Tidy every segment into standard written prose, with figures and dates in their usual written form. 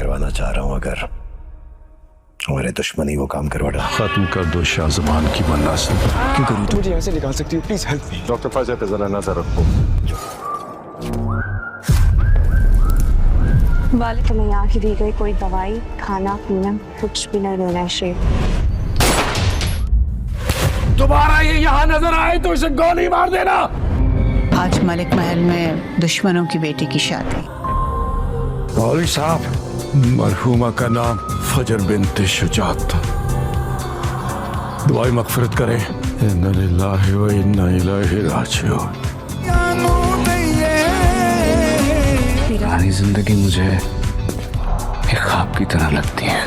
करवाना चाह रहा हूँ, अगर हमारे दुश्मन ही वो काम करवा रहा। खत्म कर दो शाहजमान की मन्नासिब। क्यों करूँ? मुझे यहाँ से निकाल सकती हो? Please help me. डॉक्टर फजल पे जरा नजर रखो। वाले तुम्हें यहाँ की दी गई कोई दवाई, खाना पीना कुछ भी नहीं लेना है शेर। दोबारा ये यहाँ नजर आए तो इसे गोली मार देना। आज मलिक महल में दुश्मनों की बेटी की शादी। मौलवी साहब, मरहुमा का नाम फजर बिन्त शुजात था। दुआई मगफिरत करें। इन्ना लिल्लाहि व इन्ना इलैहि राजिऊन। पुरानी जिंदगी मुझे एक ख्वाब की तरह लगती है।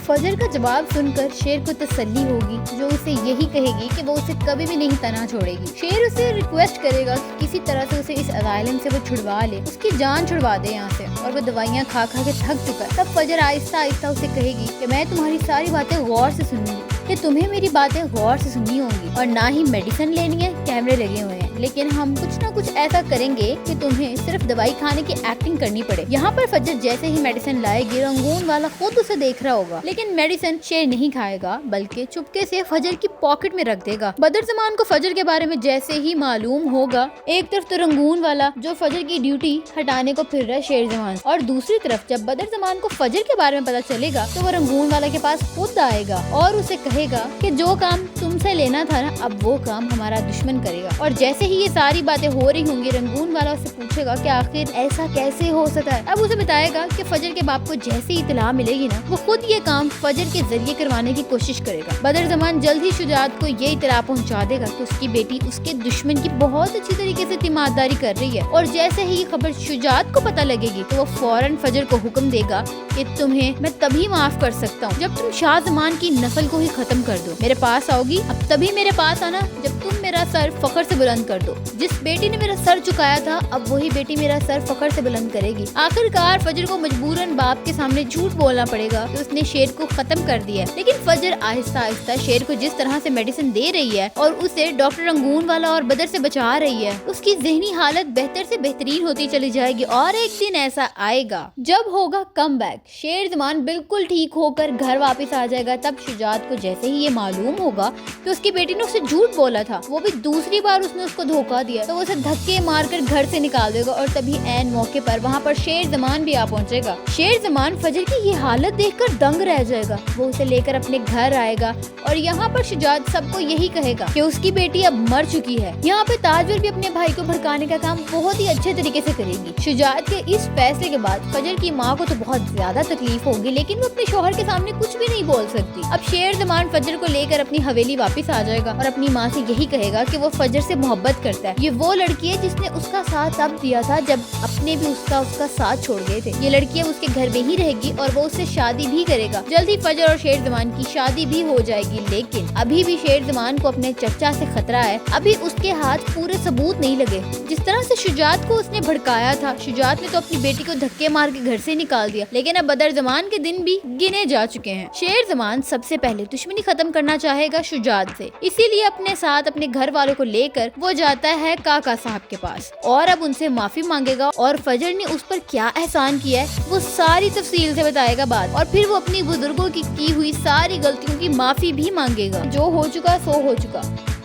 फजर का जवाब सुनकर शेर को तसल्ली होगी, जो उसे यही कहेगी कि वो उसे कभी भी नहीं तना छोड़ेगी। शेर उसे रिक्वेस्ट करेगा कि किसी तरह से उसे इस अज़ाइलम से वो छुड़वा ले, उसकी जान छुड़वा दे यहाँ से, और वो दवाइयाँ खा खा के थक चुका है। तब फजर आहिस्ता आहिस्ता उसे कहेगी कि मैं तुम्हारी सारी बातें गौर से सुनूंगी, कि तुम्हें मेरी बातें गौर से सुननी होंगी, और ना ही मेडिसिन लेनी है, कैमरे लगे हुए हैं, लेकिन हम कुछ ना कुछ ऐसा करेंगे कि तुम्हें सिर्फ दवाई खाने की एक्टिंग करनी पड़े। यहाँ पर फजर जैसे ही मेडिसिन लाएगी, रंगून वाला खुद उसे देख रहा होगा, लेकिन मेडिसिन शेर नहीं खाएगा, बल्कि चुपके से फजर की पॉकेट में रख देगा। बदरज़मान को फजर के बारे में जैसे ही मालूम होगा, एक तरफ तो रंगून वाला जो फजर की ड्यूटी हटाने को फिर रहा है शेर जमान, और दूसरी तरफ जब बदरज़मान को फजर के बारे में पता चलेगा तो वो रंगून वाला के पास खुद आएगा और उसे कहेगा कि जो काम तुमसे लेना था ना, अब वो काम हमारा दुश्मन करेगा। और जैसे ही ये सारी बातें हो रही होंगी, रंगून वाला उससे पूछेगा कि आखिर ऐसा कैसे हो सकता है। अब उसे बताएगा कि फजर के बाप को जैसे ही इत्तला मिलेगी ना, वो खुद ये काम फजर के जरिए करवाने की कोशिश करेगा। बदरज़मान जल्द ही शुजात को ये इत्तला पहुंचा देगा कि उसकी बेटी उसके दुश्मन की बहुत अच्छी तरीके से तीमारदारी कर रही है, और जैसे ही ये खबर शुजात को पता लगेगी तो वो फौरन फजर को हुक्म देगा कि तुम्हें मैं तभी माफ कर सकता हूँ जब तुम शाहजमान की नस्ल को ही खत्म कर दो। मेरे पास आओगी, अब तभी मेरे पास आना जब तुम मेरा सर फख्र से बुलंद कर दो। जिस बेटी ने मेरा सर झुकाया था, अब वही बेटी मेरा सर फख्र से बुलंद करेगी। आखिरकार फजर को मजबूरन बाप के सामने झूठ बोलना पड़ेगा कि उसने शेर को खत्म कर दिया, लेकिन फजर आहिस्ता आहिस्ता शेर को जिस तरह से मेडिसिन दे रही है और उसे डॉक्टर रंगून वाला और बदर से बचा रही है, उसकी ज़हनी हालत बेहतर से बेहतरीन होती चली जाएगी। और एक दिन ऐसा आएगा जब होगा कम बैक, शेर ज़मान बिल्कुल ठीक होकर घर वापस आ जाएगा। तब शुजात को जैसे ही ये मालूम होगा कि उसकी बेटी ने उसे झूठ बोला था, वो भी दूसरी बार उसने उसको धोखा दिया, तो वो उसे धक्के मारकर घर से निकाल देगा। और तभी ऐन मौके पर वहाँ पर शेर ज़मान भी आ पहुँचेगा। शेर ज़मान फजर की ये हालत देखकर दंग रह जाएगा। वो उसे लेकर अपने घर आएगा और यहाँ पर शुजात सबको यही कहेगा कि उसकी बेटी अब मर चुकी है। यहाँ पे ताजवर भी अपने भाई को भड़काने का काम बहुत ही अच्छे तरीके से करेगी। शुजात के इस फैसले के बाद फजर की माँ को तो बहुत ज्यादा तकलीफ होगी, लेकिन वो अपने शोहर के सामने कुछ भी नहीं बोल सकती। अब शेर ज़मान फजर को लेकर अपनी हवेली वापस आ जाएगा और अपनी माँ से यही कहेगा कि वो फजर से मोहब्बत करता है। ये वो लड़की है जिसने उसका साथ तब दिया था जब अपने भी उसका साथ छोड़ गए थे। ये लड़की उसके घर में ही रहेगी और वो उससे शादी भी करेगा। जल्दी फजर और शेर ज़मान की शादी भी हो जाएगी, लेकिन अभी भी शेर ज़मान को अपने चचा से खतरा है। अभी उसके हाथ पूरे सबूत नहीं लगे। जिस तरह से शुजात को उसने भड़काया था, शुजात ने तो अपनी बेटी को धक्के मार के घर से निकाल दिया, लेकिन अब बदरज़मान के दिन भी गिने जा चुके हैं। शेर ज़मान सबसे पहले दुश्मनी खत्म करना चाहेगा शुजात से, इसीलिए अपने साथ अपने घर वालों को लेकर वो जाता है काका साहब के पास और अब उनसे माफी मांगेगा और फजर ने उस पर क्या एहसान किया है वो सारी तफसील से बताएगा बात, और फिर वो अपनी बुजुर्गों की हुई सारी गलतियों की माफी भी मांगेगा। जो हो चुका सो हो चुका,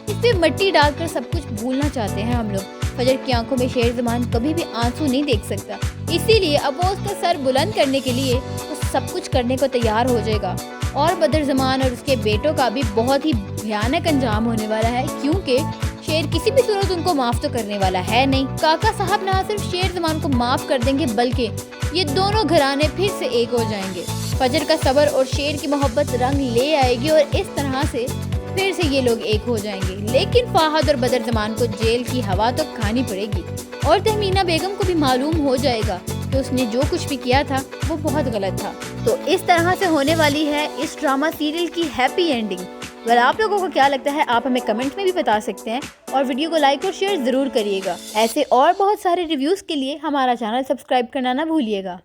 इस पे मिट्टी डालकर सब कुछ भूलना चाहते हैं हम लोग। फजर की आंखों में शेर ज़मान कभी भी आंसू नहीं देख सकता, इसीलिए अब वो उसका सर बुलंद करने के लिए तो सब कुछ करने को तैयार हो जाएगा। और बदरज़मान और उसके बेटों का भी बहुत ही भयानक अंजाम होने वाला है, क्योंकि शेर किसी भी सूरत उनको माफ तो करने वाला है नहीं। काका साहब ना सिर्फ शेर ज़मान को माफ कर देंगे, बल्कि ये दोनों घराने फिर से एक हो जाएंगे। फजर का सब्र और शेर की मोहब्बत रंग ले आएगी और इस तरह से फिर से ये लोग एक हो जाएंगे। लेकिन फाहद और बदरज़मान को जेल की हवा तो खानी पड़ेगी और तहमीना बेगम को भी मालूम हो जाएगा कि उसने जो कुछ भी किया था वो बहुत गलत था। तो इस तरह से होने वाली है इस ड्रामा सीरियल की हैप्पी एंडिंग। अगर आप लोगों को क्या लगता है आप हमें कमेंट में भी बता सकते हैं, और वीडियो को लाइक और शेयर जरूर करिएगा। ऐसे और बहुत सारे रिव्यूज के लिए हमारा चैनल सब्सक्राइब करना ना भूलिएगा।